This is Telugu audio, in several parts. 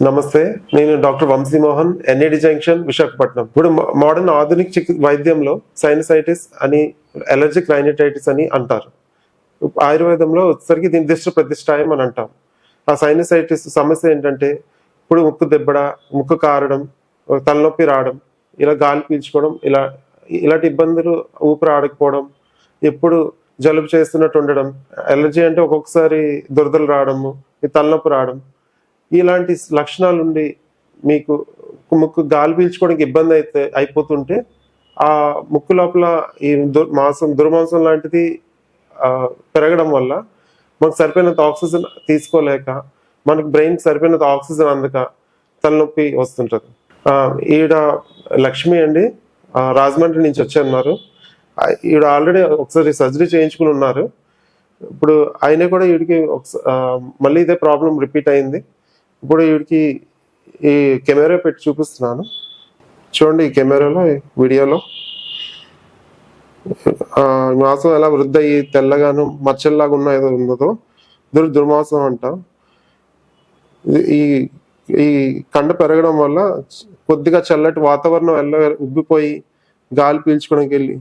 నమస్తే. నేను doctor Vamsi Mohan, NAD junction, Visakhapatnam. ఇప్పుడు మోడర్న్ ఆధునిక వైద్యంలో సైనసైటిస్ అని, అలర్జిక్ రైనైటిస్ అని అంటారు. ఆయుర్వేదంలో వచ్చేసరికి దీని దిష్ట ప్రతిష్టాయం అని అంటాం. ఆ సైనసైటిస్ సమస్య ఏంటంటే, ఇప్పుడు ముక్కు దెబ్బడ, ముక్కు కారడం, తలనొప్పి రావడం, ఇలా గాలి పీల్చుకోవడం, ఇలాంటి ఇబ్బందులు, ఊపిరి ఆడకపోవడం, ఎప్పుడు జలుబు చేస్తున్నట్టు ఉండడం, అలర్జీ అంటే ఒక్కొక్కసారి దురదలు రావడము, ఈ తలనొప్పి రావడం, ఇలాంటి లక్షణాలుండి మీకు ముక్కు గాలి పీల్చుకోవడానికి ఇబ్బంది అయిపోతుంటే ఆ ముక్కు లోపల ఈ దుర్మాంసం లాంటిది పెరగడం వల్ల మనకు సరిపోయినంత ఆక్సిజన్ తీసుకోలేక, మనకు బ్రెయిన్కి సరిపోయినంత ఆక్సిజన్ అందక తలనొప్పి వస్తుంటుంది. ఈవిడ లక్ష్మి అండి, రాజమండ్రి నుంచి వచ్చన్నారు. ఈవిడ ఆల్రెడీ ఒకసారి సర్జరీ చేయించుకుని ఉన్నారు. ఇప్పుడు అయినా కూడా వీడికి మళ్ళీ ఇదే ప్రాబ్లం రిపీట్ అయింది. ఇప్పుడు వీడికి ఈ కెమెరా పెట్టి చూపిస్తున్నాను చూడండి. ఈ కెమెరాలో, వీడియోలో మాంసం ఎలా వృద్ధి అయ్యి తెల్లగాను మచ్చల్లాగా ఉన్న ఏదో ఉన్నదో దుర్మాంసం అంట. ఈ ఈ కండ పెరగడం వల్ల కొద్దిగా చల్లటి వాతావరణం ఉబ్బిపోయి గాలి పీల్చుకోవడానికి వెళ్ళి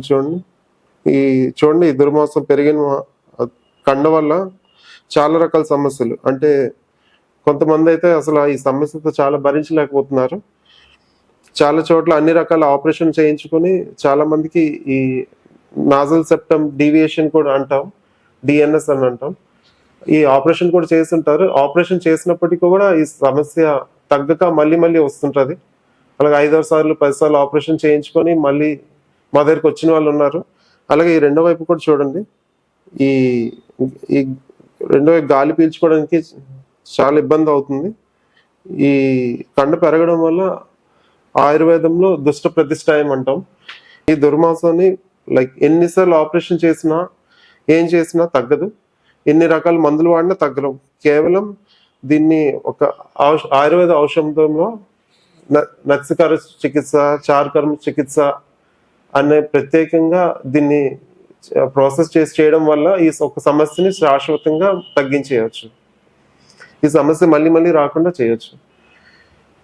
చూడండి ఈ దుర్మాంసం పెరిగిన కండ వల్ల చాలా రకాల సమస్యలు, అంటే కొంతమంది అయితే అసలు ఈ సమస్యతో చాలా భరించలేకపోతున్నారు. చాలా చోట్ల అన్ని రకాల ఆపరేషన్ చేయించుకొని చాలా మందికి ఈ నాజల్ సెప్టమ్ డీవియేషన్ కూడా అంటాం, డిఎన్ఎస్ అని అంటాం, ఈ ఆపరేషన్ కూడా చేస్తుంటారు. ఆపరేషన్ చేసినప్పటికీ కూడా ఈ సమస్య తగ్గక మళ్ళీ మళ్ళీ వస్తుంటుంది. అలాగే 5 సార్లు 10 సార్లు ఆపరేషన్ చేయించుకొని మళ్ళీ మా దగ్గరికి వచ్చిన వాళ్ళు ఉన్నారు. అలాగే ఈ రెండో వైపు కూడా చూడండి. ఈ ఈ రెండో వైపు గాలి పీల్చుకోవడానికి చాలా ఇబ్బంది అవుతుంది. ఈ కండ పెరగడం వల్ల ఆయుర్వేదంలో దుష్ట ప్రతిష్టాయం అంటాం. ఈ దుర్మాంసాన్ని ఎన్నిసార్లు ఆపరేషన్ చేసినా, ఏం చేసినా తగ్గదు. ఎన్ని రకాల మందులు వాడినా తగ్గలేవు. కేవలం దీన్ని ఒక ఆయుర్వేద ఔషధంలో నత్సకర చికిత్స, చారుకర్మ చికిత్స అనే ప్రత్యేకంగా దీన్ని ప్రాసెస్ చేయడం వల్ల ఈ ఒక సమస్యని శాశ్వతంగా తగ్గించేయచ్చు. ఈ సమస్య మళ్ళీ మళ్ళీ రాకుండా చేయొచ్చు.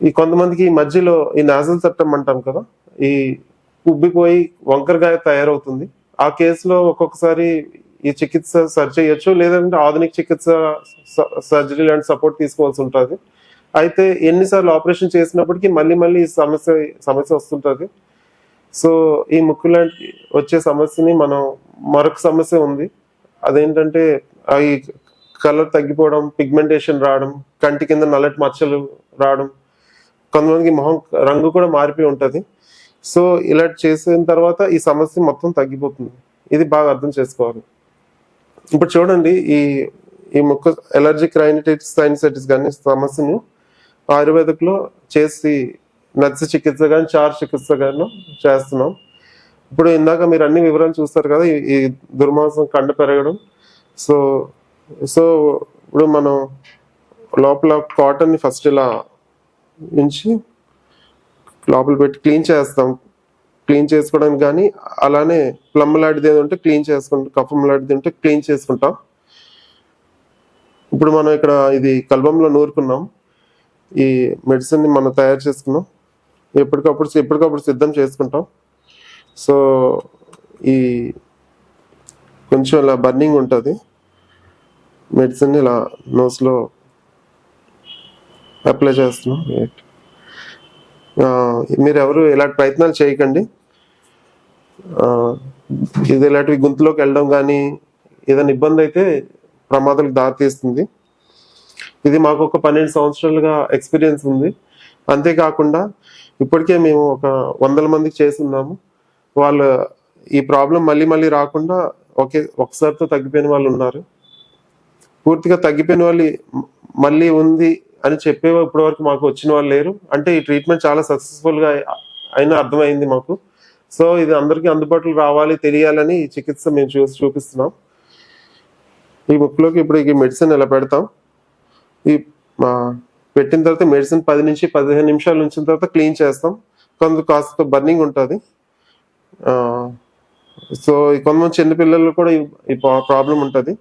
ఈ కొంతమందికి ఈ మధ్యలో ఈ నాజల్ సెప్టమ్ అంటాం కదా, ఈ ఉబ్బిపోయి వంకరగా తయారవుతుంది. ఆ కేసులో ఒక్కొక్కసారి ఈ చికిత్స సరి చేయొచ్చు, లేదంటే ఆధునిక చికిత్స సర్జరీ లాంటి సపోర్ట్ తీసుకోవాల్సి ఉంటుంది. అయితే ఎన్నిసార్లు ఆపరేషన్ చేసినప్పటికీ మళ్ళీ మళ్ళీ ఈ సమస్య వస్తుంటుంది. సో ఈ ముక్కు లాంటి వచ్చే సమస్యని మరొక సమస్య ఉంది. అదేంటంటే ఈ కలర్ తగ్గిపోవడం, పిగ్మెంటేషన్ రావడం, కంటి కింద నల్లటి మచ్చలు రావడం, కొంతమందికి మొహం రంగు కూడా మారిపోయి ఉంటుంది. సో ఇలా చేసిన తర్వాత ఈ సమస్య మొత్తం తగ్గిపోతుంది. ఇది బాగా అర్థం చేసుకోవాలి. ఇప్పుడు చూడండి, ఈ ముక్కు అలర్జిక్ రైనైటిస్, సైనసైటిస్ కానీ సమస్యను ఆయుర్వేదిక్లో చేసి నత్స చికిత్స కానీ, చారు చికిత్స కానీ చేస్తున్నాం. ఇప్పుడు ఇందాక మీరు అన్ని వివరాలు చూస్తారు కదా, ఈ దుర్మాంసం కండ పెరగడం. సో ఇప్పుడు మనం లోపల కాటన్ని ఫస్ట్ ఇలా ఉంచి లోపల పెట్టి క్లీన్ చేస్తాం. క్లీన్ చేసుకోవడానికి కానీ, అలానే ప్లమ్ లాంటిది ఏదో ఉంటే క్లీన్ చేసుకుంటాం, కఫం లాంటిది ఉంటే క్లీన్ చేసుకుంటాం. ఇప్పుడు మనం ఇక్కడ ఇది కల్బంలో నూరుకున్నాం. ఈ మెడిసిన్ని మనం తయారు చేసుకున్నాం. ఎప్పటికప్పుడు సిద్ధం చేసుకుంటాం. సో ఈ కొంచెం ఇలా బర్నింగ్ ఉంటుంది. మెడిసిన్ ఇలా నోస్లో అప్లై చేస్తున్నాం. మీరు ఎవరు ఇలాంటి ప్రయత్నాలు చేయకండి. ఇది ఇలాంటివి గొంతులోకి వెళ్ళడం కానీ ఏదైనా ఇబ్బంది అయితే ప్రమాదాలకు దారితీస్తుంది. ఇది మాకు ఒక 12 సంవత్సరాలుగా ఎక్స్పీరియన్స్ ఉంది. అంతేకాకుండా ఇప్పటికే మేము ఒక 100 మందికి చేస్తున్నాము. వాళ్ళు ఈ ప్రాబ్లం మళ్ళీ మళ్ళీ రాకుండా ఒకసారితో తగ్గిపోయిన వాళ్ళు ఉన్నారు. పూర్తిగా తగ్గిపోయిన వాళ్ళు మళ్ళీ ఉంది అని చెప్పే ఇప్పటి వరకు మాకు వచ్చిన వాళ్ళు లేరు. అంటే ఈ ట్రీట్మెంట్ చాలా సక్సెస్ఫుల్గా అయినా అర్థమైంది మాకు. సో ఇది అందరికీ అందుబాటులో రావాలి, తెలియాలని ఈ చికిత్స మేము చూపిస్తున్నాం. ఈ ముక్కులోకి ఇప్పుడు ఈ మెడిసిన్ ఇలా పెడతాం. ఈ పెట్టిన తర్వాత మెడిసిన్ 10 నుంచి 15 నిమిషాలు ఉంచిన తర్వాత క్లీన్ చేస్తాం. కాస్త బర్నింగ్ ఉంటుంది. సో కొంతమంది చిన్నపిల్లలు కూడా ఈ ప్రాబ్లం ఉంటుంది.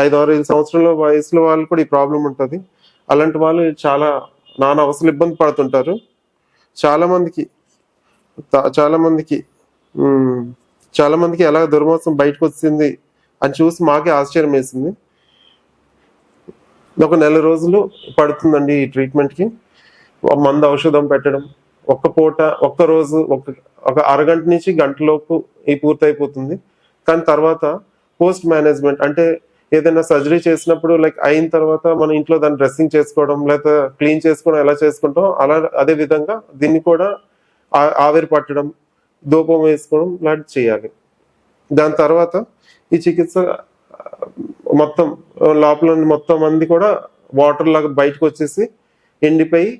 5-6 సంవత్సరాల వయసులో వాళ్ళు కూడా ఈ ప్రాబ్లం ఉంటుంది. అలాంటి వాళ్ళు చాలా నానా అవసరం ఇబ్బంది పడుతుంటారు. చాలా మందికి చాలా మందికి చాలా మందికి ఎలా దుర్వాసన బయటకు వచ్చింది అని చూసి మాకే ఆశ్చర్యం వేసింది. ఒక నెల రోజులు పడుతుందండి ఈ ట్రీట్మెంట్కి. మందు ఔషధం పెట్టడం, ఒక్క రోజు ఒక అరగంట నుంచి గంటలోపు పూర్తయిపోతుంది. కానీ తర్వాత పోస్ట్ మేనేజ్మెంట్ అంటే ఏదైనా సర్జరీ చేసినప్పుడు లైక్ అయిన తర్వాత మన ఇంట్లో దాన్ని డ్రెస్సింగ్ చేసుకోవడం లేదా క్లీన్ చేసుకోవడం ఎలా చేసుకుంటాం అలా అదే విధంగా దీన్ని కూడా ఆవిరి పట్టడం, ధూపం వేసుకోవడం లాంటివి చేయాలి. దాని తర్వాత ఈ చికిత్స మొత్తం లోపల మొత్తం మంది కూడా వాటర్ లాగా బయటకు వచ్చేసి ఎండిపోయి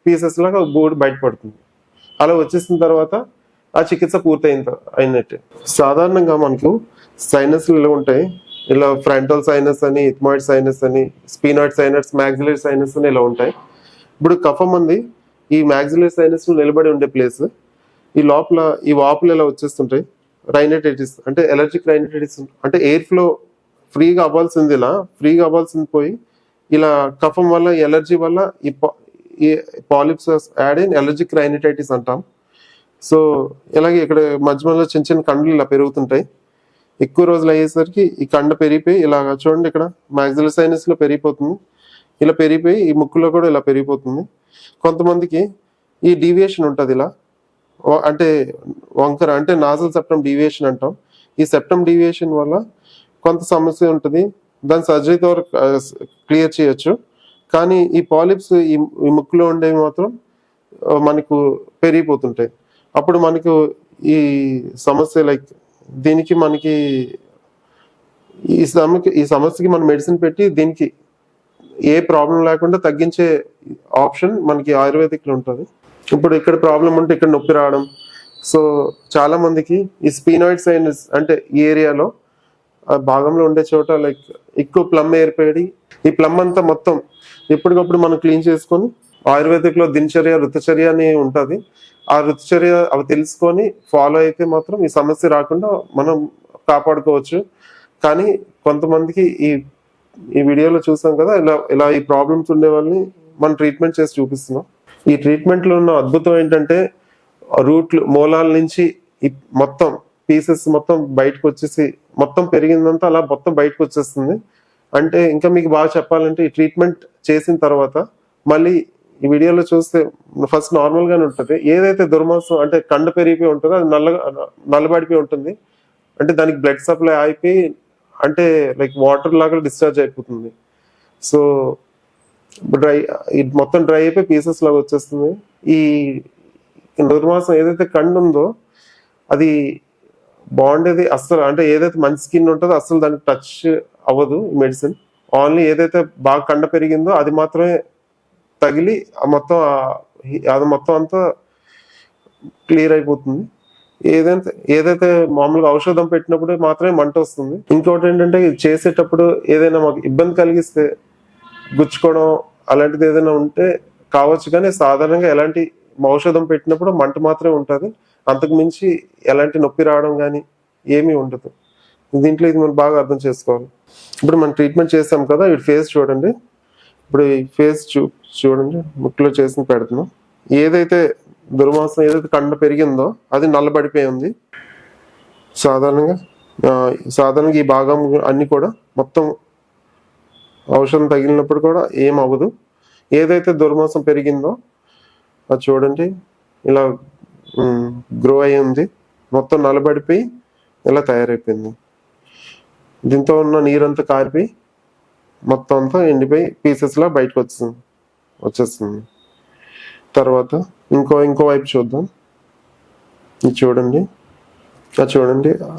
పీసెస్ లాగా బూడి బయటపడుతుంది. అలా వచ్చేసిన తర్వాత ఆ చికిత్స అయినట్టే. సాధారణంగా మనకు సైనస్లు ఇలా ఉంటాయి. ఇలా ఫ్రంటల్ సైనస్ అని, ఇథమాయిడ్ సైనస్ అని, స్పీనాయిడ్ సైనస్, మ్యాక్సిలరీ సైనస్ అని ఇలా ఉంటాయి. ఇప్పుడు కఫం ఉంది ఈ మ్యాక్సిలరీ సైనస్ నిలబడి ఉండే ప్లేస్, ఈ లోపల ఈ వాపులు ఇలా వచ్చేస్తుంటాయి. రైనైటిస్ అంటే ఎలర్జిక్ రైనైటిస్ అంటే ఎయిర్ ఫ్లో ఫ్రీగా అవ్వాల్సింది పోయి ఇలా కఫం వల్ల ఎలర్జీ వల్ల ఈ పాలిప్స్ యాడ్ అయిన ఎలర్జిక్ రైనైటిస్ అంటాం. సో ఇలాగే ఇక్కడ మధ్యలో చిన్న చిన్న కండ్లు ఇలా పెరుగుతుంటాయి. ఎక్కువ రోజులు అయ్యేసరికి ఈ కండ పెరిగిపోయి ఇలా చూడండి ఇక్కడ మ్యాక్సిలరీ సైనస్ లో పెరిగిపోతుంది. ఇలా పెరిగిపోయి ఈ ముక్కులో కూడా ఇలా పెరిగిపోతుంది. కొంతమందికి ఈ డీవియేషన్ ఉంటుంది ఇలా అంటే వంకర అంటే నాజల్ సెప్టమ్ డీవియేషన్ అంటాం. ఈ సెప్టమ్ డీవియేషన్ వల్ల కొంత సమస్య ఉంటుంది. దాని సర్జరీ ద్వారా క్లియర్ చేయొచ్చు. కానీ ఈ పాలిప్స్ ఈ ముక్కులో ఉండేవి మాత్రం మనకు పెరిగిపోతుంటాయి. అప్పుడు మనకు ఈ సమస్య లైక్ దీనికి మనకి ఈ సమస్యకి మనం మెడిసిన్ పెట్టి దీనికి ఏ ప్రాబ్లం లేకుండా తగ్గించే ఆప్షన్ మనకి ఆయుర్వేదిక్లో ఉంటుంది. ఇప్పుడు ఇక్కడ ప్రాబ్లం ఉంటే ఇక్కడ నొప్పి రావడం. సో చాలా మందికి ఈ స్పీనాయిడ్ సైనస్ అంటే ఈ ఏరియాలో ఆ భాగంలో ఉండే చోట లైక్ ఎక్కువ ప్లమ్ ఏర్పడి ఈ ప్లమ్ అంతా మొత్తం ఎప్పటికప్పుడు మనం క్లీన్ చేసుకొని ఆయుర్వేదిక్లో దినచర్య ఋతుచర్య అని ఉంటుంది. ఆ ఋతుచర్య అవి తెలుసుకొని ఫాలో అయితే మాత్రం ఈ సమస్య రాకుండా మనం కాపాడుకోవచ్చు. కానీ కొంతమందికి ఈ వీడియోలో చూసాం కదా ఇలా ఈ ప్రాబ్లమ్స్ ఉండే వాళ్ళని మనం ట్రీట్మెంట్ చేసి చూపిస్తున్నాం. ఈ ట్రీట్మెంట్లో ఉన్న అద్భుతం ఏంటంటే మూలాల నుంచి ఈ మొత్తం పీసెస్ మొత్తం బయటకు వచ్చేసి మొత్తం పెరిగిందంతా అలా మొత్తం బయటకు వచ్చేస్తుంది. అంటే ఇంకా మీకు బాగా చెప్పాలంటే ఈ ట్రీట్మెంట్ చేసిన తర్వాత మళ్ళీ ఈ వీడియోలో చూస్తే ఫస్ట్ నార్మల్ గానే ఉంటుంది. ఏదైతే దుర్మాంసం అంటే కండ పెరిగిపోయి ఉంటుందో అది నల్లబడిపోయి ఉంటుంది. అంటే దానికి బ్లడ్ సప్లై అయిపోయి అంటే లైక్ వాటర్ లాగా డిశ్చార్జ్ అయిపోతుంది. సో మొత్తం డ్రై అయిపోయి పీసెస్ లాగా వచ్చేస్తుంది. ఈ దుర్మాంసం ఏదైతే కండు ఉందో అది బాగుండేది అస్సలు అంటే ఏదైతే మంచి స్కిన్ ఉంటుందో అస్సలు దానికి టచ్ అవ్వదు ఈ మెడిసిన్. ఓన్లీ ఏదైతే బాగా కండ పెరిగిందో అది మాత్రమే తగిలి అది మొత్తం అంతా క్లియర్ అయిపోతుంది. ఏదైతే మామూలుగా ఔషధం పెట్టినప్పుడు మాత్రమే మంట వస్తుంది. ఇంకోటి ఏంటంటే చేసేటప్పుడు ఏదైనా మాకు ఇబ్బంది కలిగిస్తే గుచ్చుకోవడం అలాంటిది ఏదైనా ఉంటే కావచ్చు. కానీ సాధారణంగా ఎలాంటి ఔషధం పెట్టినప్పుడు మంట మాత్రమే ఉంటుంది. అంతకు మించి ఎలాంటి నొప్పి రావడం కానీ ఏమీ ఉండదు. దీంట్లో ఇది మనం బాగా అర్థం చేసుకోవాలి. ఇప్పుడు మనం ట్రీట్మెంట్ చేస్తాం కదా, ఈ ఫేస్ చూడండి. ఇప్పుడు ఈ ఫేస్ చూడండి ముక్కులో చేసి పెడుతున్నాం. ఏదైతే దుర్మాంసం ఏదైతే కండ పెరిగిందో అది నల్లబడిపోయి ఉంది. సాధారణంగా ఈ భాగం అన్ని కూడా మొత్తం ఔషధం తగిలినప్పుడు కూడా ఏం అవ్వదు. ఏదైతే దుర్మాంసం పెరిగిందో అది చూడండి ఇలా గ్రో అయి ఉంది, మొత్తం నల్లబడిపోయి ఇలా తయారైపోయింది. దీంతో ఉన్న నీరంతా కారిపోయి మొత్తం అంతా ఎండిపోయి పీసెస్ లా బయటకు వచ్చేస్తుంది. తర్వాత ఇంకో వైపు చూద్దాం. ఇది చూడండి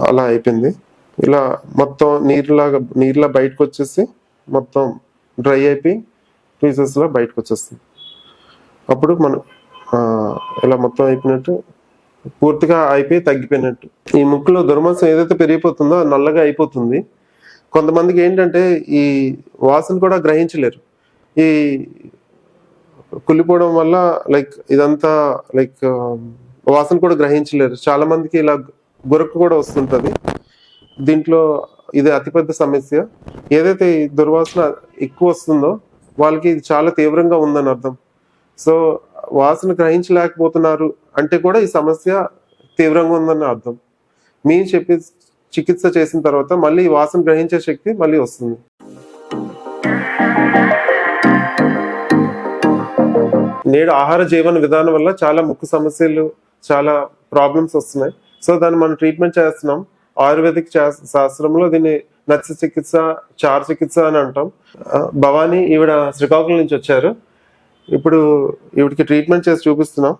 అలా అయిపోయింది. ఇలా మొత్తం నీరులా బయటకు వచ్చేసి మొత్తం డ్రై అయిపోయి పీసెస్ లా బయటకు వచ్చేస్తుంది. అప్పుడు మనం ఇలా మొత్తం అయిపోయినట్టు పూర్తిగా అయిపోయి తగ్గిపోయినట్టు. ఈ ముక్కులో దుర్మాంసం ఏదైతే పెరిగిపోతుందో అది నల్లగా అయిపోతుంది. కొంతమందికి ఏంటంటే ఈ వాసన కూడా గ్రహించలేరు. ఈ కుళ్ళిపోవడం వల్ల లైక్ ఇదంతా లైక్ వాసన కూడా గ్రహించలేరు. చాలా మందికి ఇలా గురక కూడా వస్తుంటది. దీంట్లో ఇది అతిపెద్ద సమస్య. ఏదైతే ఈ దుర్వాసన ఎక్కువ వస్తుందో వాళ్ళకి ఇది చాలా తీవ్రంగా ఉందని అర్థం. సో వాసన గ్రహించలేకపోతున్నారు అంటే కూడా ఈ సమస్య తీవ్రంగా ఉందని అర్థం. మీరు చెప్పి చికిత్స చేసిన తర్వాత మళ్ళీ ఈ వాసన గ్రహించే శక్తి మళ్ళీ వస్తుంది. నేడు ఆహార జీవన విధానం వల్ల చాలా ముక్కు సమస్యలు, చాలా ప్రాబ్లమ్స్ వస్తున్నాయి. సో దాన్ని మనం ట్రీట్మెంట్ చేస్తున్నాం. ఆయుర్వేదిక్ శాస్త్రంలో దీన్ని నత్స్య చికిత్స, చారు చికిత్స అని అంటాం. భవానీ ఈవిడ శ్రీకాకుళం నుంచి వచ్చారు. ఇప్పుడు ఈవిడికి ట్రీట్మెంట్ చేసి చూపిస్తున్నాం.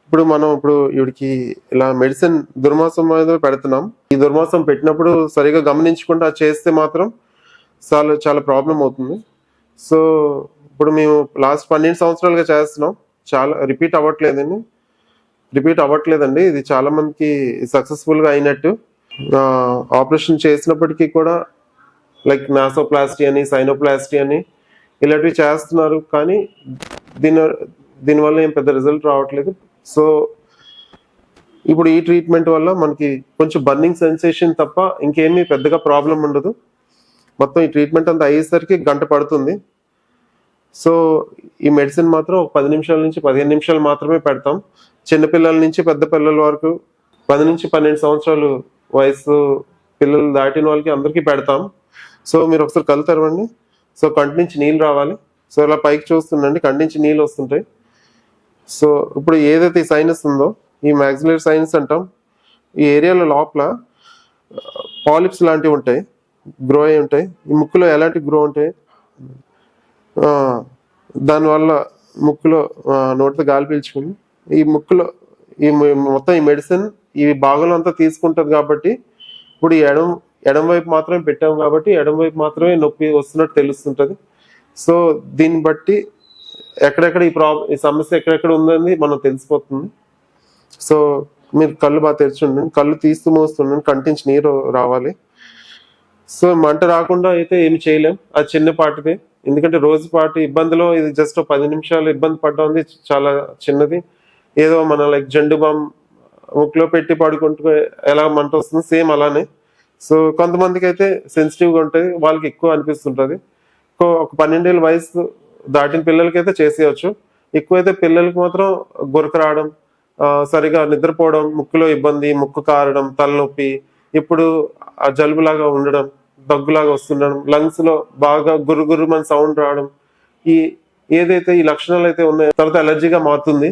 ఇప్పుడు ఈవిడికి ఇలా మెడిసిన్ దుర్మాసం మీద పెడుతున్నాం. ఈ దుర్మాసం పెట్టినప్పుడు సరిగా గమనించకుండా చేస్తే మాత్రం చాలా ప్రాబ్లం అవుతుంది. సో ఇప్పుడు మేము లాస్ట్ 12 సంవత్సరాలుగా చేస్తున్నాం. చాలా రిపీట్ అవ్వట్లేదండి. ఇది చాలా మందికి సక్సెస్ఫుల్ గా అయినట్టు. ఆపరేషన్ చేసినప్పటికీ కూడా లైక్ నాసోప్లాస్టీ అని, సైనోప్లాస్టీ అని ఇలాంటివి చేస్తున్నారు. కానీ దీనివల్ల ఏం పెద్ద రిజల్ట్ రావట్లేదు. సో ఇప్పుడు ఈ ట్రీట్మెంట్ వల్ల మనకి కొంచెం బర్నింగ్ సెన్సేషన్ తప్ప ఇంకేమీ పెద్దగా ప్రాబ్లం ఉండదు. మొత్తం ఈ ట్రీట్మెంట్ అంతా అయ్యేసరికి గంట పడుతుంది. సో ఈ మెడిసిన్ మాత్రం 10 నిమిషాల నుంచి 15 నిమిషాలు మాత్రమే పెడతాం. చిన్నపిల్లల నుంచి పెద్ద పిల్లల వరకు 10 నుంచి 12 సంవత్సరాలు వయసు పిల్లలు దాటిన వాళ్ళకి అందరికీ పెడతాం. సో మీరు ఒకసారి కళ్ళు తెరవండి. సో కంటి నుంచి నీళ్ళు రావాలి. సో ఇలా పైకి చూస్తుండండి, కంటి నుంచి నీళ్ళు వస్తుంటాయి. సో ఇప్పుడు ఏదైతే ఈ సైనస్ ఉందో, ఈ మ్యాక్సిలరీ సైనస్ అంటాం, ఈ ఏరియాలో లోపల పాలిప్స్ లాంటివి ఉంటాయి, గ్రో అయి ఉంటాయి. ఈ ముక్కులో ఎలాంటి గ్రో ఉంటాయి, దానివల్ల ముక్కులో నోటితో గాలి పీల్చుకుని ఈ ముక్కులో మొత్తం ఈ మెడిసిన్ ఈ భాగంలో అంతా తీసుకుంటుంది. కాబట్టి ఇప్పుడు ఈ ఎడం వైపు మాత్రమే పెట్టాము కాబట్టి ఎడం వైపు మాత్రమే నొప్పి వస్తున్నట్టు తెలుస్తుంటది. సో దీన్ని బట్టి ఎక్కడెక్కడ ఈ సమస్య ఎక్కడెక్కడ ఉందని మనం తెలిసిపోతుంది. సో మీరు కళ్ళు బాగా తెరిచి ఉండండి, కళ్ళు తీస్తూ మోస్తుండండి, కంటించి నీరు రావాలి. సో మంట రాకుండా అయితే ఏమి చేయలేం, అది చిన్నపాటిదే. ఎందుకంటే రోజుపాటి ఇబ్బందిలో ఇది జస్ట్ 10 నిమిషాలు ఇబ్బంది పడ్డం చాలా చిన్నది. ఏదో మన లైక్ జండు బామ్ ముక్కులో పెట్టి పడుకుంటూ ఎలా మంట వస్తుంది సేమ్ అలానే. సో కొంతమందికి అయితే సెన్సిటివ్గా ఉంటుంది, వాళ్ళకి ఎక్కువ అనిపిస్తుంటుంది. ఒక 12 ఏళ్ళ వయసు దాటిన పిల్లలకి అయితే చేసేయచ్చు. ఎక్కువైతే పిల్లలకి మాత్రం గురక రావడం, సరిగా నిద్రపోవడం, ముక్కులో ఇబ్బంది, ముక్కు కారడం, తలనొప్పి, ఇప్పుడు ఆ జలుబులాగా ఉండడం, దగ్గులాగా వస్తుండడం, లంగ్స్ లో బాగా గుర్రు మన సౌండ్ రావడం, ఏదైతే ఈ లక్షణాలు అయితే ఉన్నాయో తర్వాత అలర్జీగా మారుతుంది.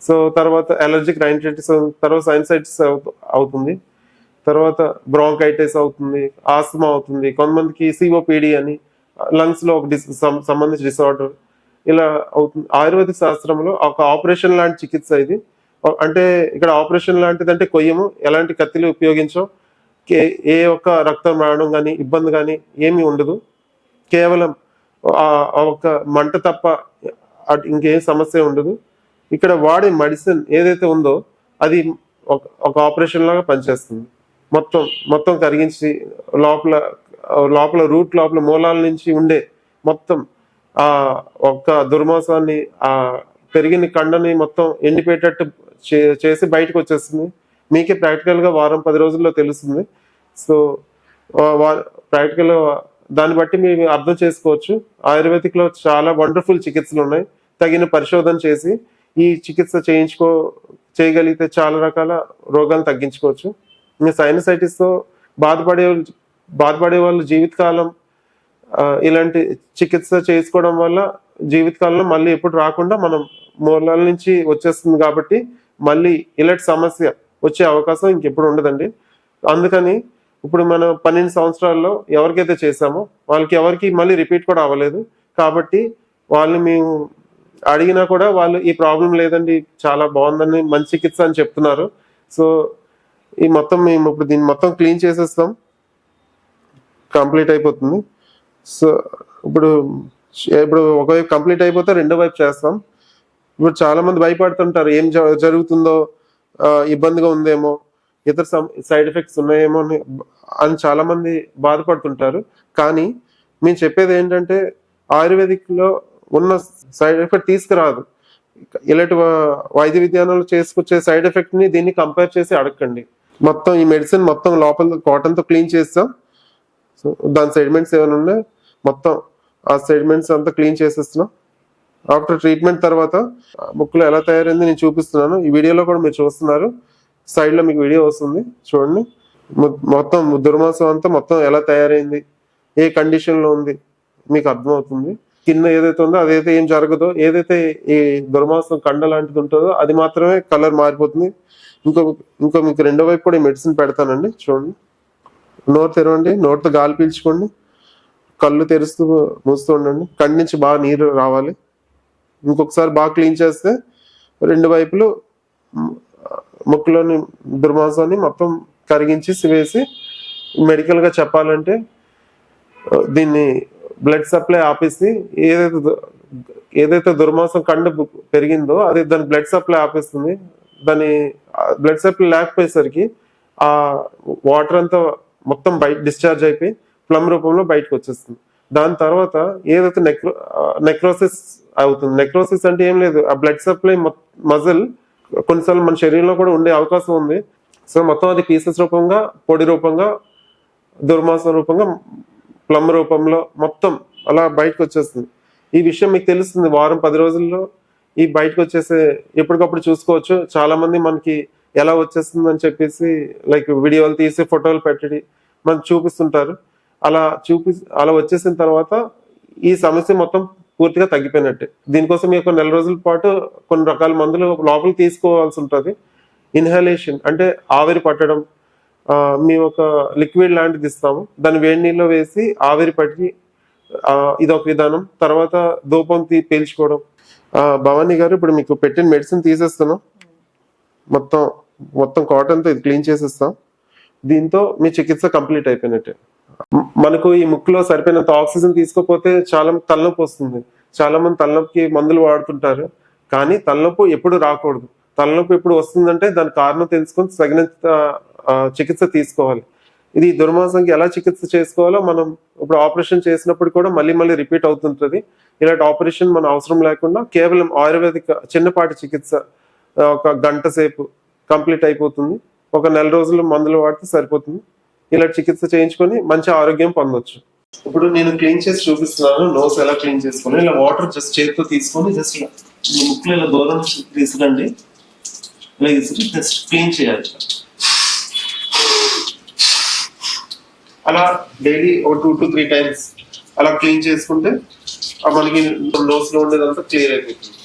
సో తర్వాత అలర్జిక్ రైనైటిస్, తర్వాత సైనసైటిస్ అవుతుంది, తర్వాత బ్రాంకైటిస్ అవుతుంది, ఆస్తమా అవుతుంది, కొంతమందికి సిఓపిడి అని లంగ్స్ లో ఒక సంబంధించిన డిసార్డర్ ఇలా అవుతుంది. ఆయుర్వేదిక్ శాస్త్రంలో ఒక ఆపరేషన్ లాంటి చికిత్స ఇది. అంటే ఇక్కడ ఆపరేషన్ లాంటిది అంటే కొయ్యము, ఎలాంటి కత్తిలు ఉపయోగించో, ఏ ఒక్క రక్తం రావడం కానీ ఇబ్బంది కానీ ఏమీ ఉండదు. కేవలం ఒక మంట తప్ప ఇంకేం సమస్య ఉండదు. ఇక్కడ వాడే మెడిసిన్ ఏదైతే ఉందో అది ఒక ఆపరేషన్ లాగా పనిచేస్తుంది. మొత్తం కరిగించి లోపల రూట్ లోపల మూలాల నుంచి ఉండే మొత్తం ఆ ఒక్క దుర్మాసాన్ని, ఆ పెరిగిన కండని మొత్తం ఎండిపోయేటట్టు చేసి బయటకు వచ్చేస్తుంది. మీకే ప్రాక్టికల్ గా వారం 10 రోజుల్లో తెలుస్తుంది. సో ప్రాక్టికల్ దాన్ని బట్టి మీరు అర్థం చేసుకోవచ్చు. ఆయుర్వేదిక్ లో చాలా వండర్ఫుల్ చికిత్సలు ఉన్నాయి. తగిన పరిశోధన చేసి ఈ చికిత్స చేయగలిగితే చాలా రకాల రోగాలు తగ్గించుకోవచ్చు. ఇంకా సైనసైటిస్ తో బాధపడే వాళ్ళు జీవితకాలం ఇలాంటి చికిత్స చేసుకోవడం వల్ల జీవితకాలంలో మళ్ళీ ఎప్పుడు రాకుండా మనం మూలాల నుంచి వచ్చేస్తుంది. కాబట్టి మళ్ళీ ఇలాంటి సమస్య వచ్చే అవకాశం ఇంకెప్పుడు ఉండదండి. అందుకని ఇప్పుడు మనం 12 సంవత్సరాల్లో ఎవరికైతే చేసామో ఎవరికి మళ్ళీ రిపీట్ కూడా అవ్వలేదు. కాబట్టి వాళ్ళని మేము అడిగినా కూడా వాళ్ళు ఈ ప్రాబ్లం లేదండి, చాలా బాగుందని, మంచి చికిత్స అని చెప్తున్నారు. సో మేము ఇప్పుడు దీన్ని మొత్తం క్లీన్ చేసేస్తాం, కంప్లీట్ అయిపోతుంది. సో ఇప్పుడు ఒకవైపు కంప్లీట్ అయిపోతే రెండో వైపు చేస్తాం. ఇప్పుడు చాలా మంది భయపడుతుంటారు, ఏం జరుగుతుందో, ఇబ్బందిగా ఉందేమో, ఇతర సైడ్ ఎఫెక్ట్స్ ఉన్నాయేమో అని చాలా మంది బాధపడుతుంటారు. కానీ మేము చెప్పేది ఏంటంటే ఆయుర్వేదిక్ లో ఉన్న సైడ్ ఎఫెక్ట్ తీసుకురాదు. ఇలాంటి వైద్య విజ్ఞానంలో చేసుకొచ్చే సైడ్ ఎఫెక్ట్ ని దీన్ని కంపేర్ చేసి అడగండి. మొత్తం ఈ మెడిసిన్ మొత్తం లోపల కాటన్ తో క్లీన్ చేస్తాం. సో దాని సెడిమెంట్స్ ఏమైనా ఉన్నాయి మొత్తం ఆ సెడిమెంట్స్ అంతా క్లీన్ చేసేస్తున్నాం. ఆఫ్టర్ ట్రీట్మెంట్ తర్వాత ముక్కులో ఎలా తయారైంది నేను చూపిస్తున్నాను. ఈ వీడియోలో కూడా మీరు చూస్తున్నారు, సైడ్ లో మీకు వీడియో వస్తుంది చూడండి. మొత్తం దుర్మాంసం అంతా మొత్తం ఎలా తయారైంది, ఏ కండిషన్ లో ఉంది మీకు అర్థమవుతుంది. కింద ఏదైతే ఉందో అదైతే ఏం జరగదో, ఏదైతే ఈ దుర్మాంసం కండ లాంటిది ఉంటుందో అది మాత్రమే కలర్ మారిపోతుంది. ఇంకో మీకు రెండో వైపు కూడా ఈ మెడిసిన్ పెడతానండి. చూడండి, నోరు తెరవండి, నోటితో గాలి పీల్చుకోండి, కళ్ళు తెరుస్తూ మూస్తూ ఉండండి. కళ్ళ నుంచి బాగా నీరు రావాలి. ఇంకొకసారి బాగా క్లీన్ చేస్తే రెండు వైపులు ముక్కులోని దుర్మాంసాన్ని మొత్తం కరిగించి వేసి, మెడికల్ గా చెప్పాలంటే దీన్ని బ్లడ్ సప్లై ఆపేసి ఏదైతే దుర్మాంసం కండ పెరిగిందో అది దాని బ్లడ్ సప్లై ఆపేస్తుంది. దాని బ్లడ్ సప్లై లేకపోయేసరికి ఆ వాటర్ అంతా మొత్తం బయట డిశ్చార్జ్ అయిపోయి ప్లమ్ రూపంలో బయటకు వచ్చేస్తుంది. దాని తర్వాత ఏదైతే నెక్రోసిస్ అవుతుంది. నెక్రోసిస్ అంటే ఏం లేదు, ఆ బ్లడ్ సప్లై మజిల్ కొన్నిసార్లు మన శరీరంలో కూడా ఉండే అవకాశం ఉంది. సో మొత్తం అది పీసెస్ రూపంగా, పొడి రూపంగా, దుర్మాంసం రూపంగా, ప్లమ్ రూపంలో మొత్తం అలా బయటకు వచ్చేస్తుంది. ఈ విషయం మీకు తెలుస్తుంది వారం 10 రోజుల్లో ఈ బయటకు వచ్చేసే ఎప్పటికప్పుడు చూసుకోవచ్చు. చాలా మంది మనకి ఎలా వచ్చేస్తుంది అని చెప్పేసి లైక్ వీడియోలు తీసి ఫోటోలు పెట్టి మనకు చూపిస్తుంటారు. అలా వచ్చేసిన తర్వాత ఈ సమస్య మొత్తం పూర్తిగా తగ్గిపోయినట్టే. దీనికోసం మీకు 1 నెల రోజుల పాటు కొన్ని రకాల మందులు లోపల తీసుకోవాల్సి ఉంటుంది. ఇన్హలేషన్ అంటే ఆవిరి పట్టడం, మీ ఒక లిక్విడ్ లాంటిది ఇస్తాము, దాన్ని వేడి నీళ్ళలో వేసి ఆవిరి పట్టి ఇదొక విధానం. తర్వాత ధూపం పీల్చుకోవడం. భవానీ గారు, ఇప్పుడు మీకు పెట్టిన మెడిసిన్ తీసేస్తున్నాం, మొత్తం కాటన్తో ఇది క్లీన్ చేసేస్తాం. దీంతో మీ చికిత్స కంప్లీట్ అయిపోయినట్టే. మనకు ఈ ముక్కులో సరిపోయినంత ఆక్సిజన్ తీసుకోకపోతే చాలా తలనొప్పి వస్తుంది. చాలా మంది తలనొప్పికి మందులు వాడుతుంటారు, కానీ తలనొప్పి ఎప్పుడు రాకూడదు. తలనొప్పి ఎప్పుడు వస్తుందంటే దాని కారణం తెలుసుకొని తగినంత చికిత్స తీసుకోవాలి. ఇది దుర్మాంసంకి ఎలా చికిత్స చేసుకోవాలో మనం ఇప్పుడు ఆపరేషన్ చేసినప్పుడు కూడా మళ్ళీ రిపీట్ అవుతుంటుంది. ఇలాంటి ఆపరేషన్ మన అవసరం లేకుండా కేవలం ఆయుర్వేదిక చిన్నపాటి చికిత్స 1 గంట సేపు కంప్లీట్ అయిపోతుంది. 1 నెల రోజులు మందులు వాడితే సరిపోతుంది. ఇలా చికిత్స చేయించుకొని మంచి ఆరోగ్యం పొందొచ్చు. ఇప్పుడు నేను క్లీన్ చేసి చూపిస్తున్నాను నోస్ ఎలా క్లీన్ చేసుకోవాలి. ఇలా వాటర్ జస్ట్ చేతితో తీసుకొని జస్ట్ ముక్కులో ఇలా దూరం తీసుకురండి. ఇలా తీసుకుని జస్ట్ క్లీన్ చేయాలి. అలా డైలీ 2 to 3 times అలా క్లీన్ చేసుకుంటే మనకి నోస్ లో ఉండేదంతా క్లియర్ అయిపోతుంది.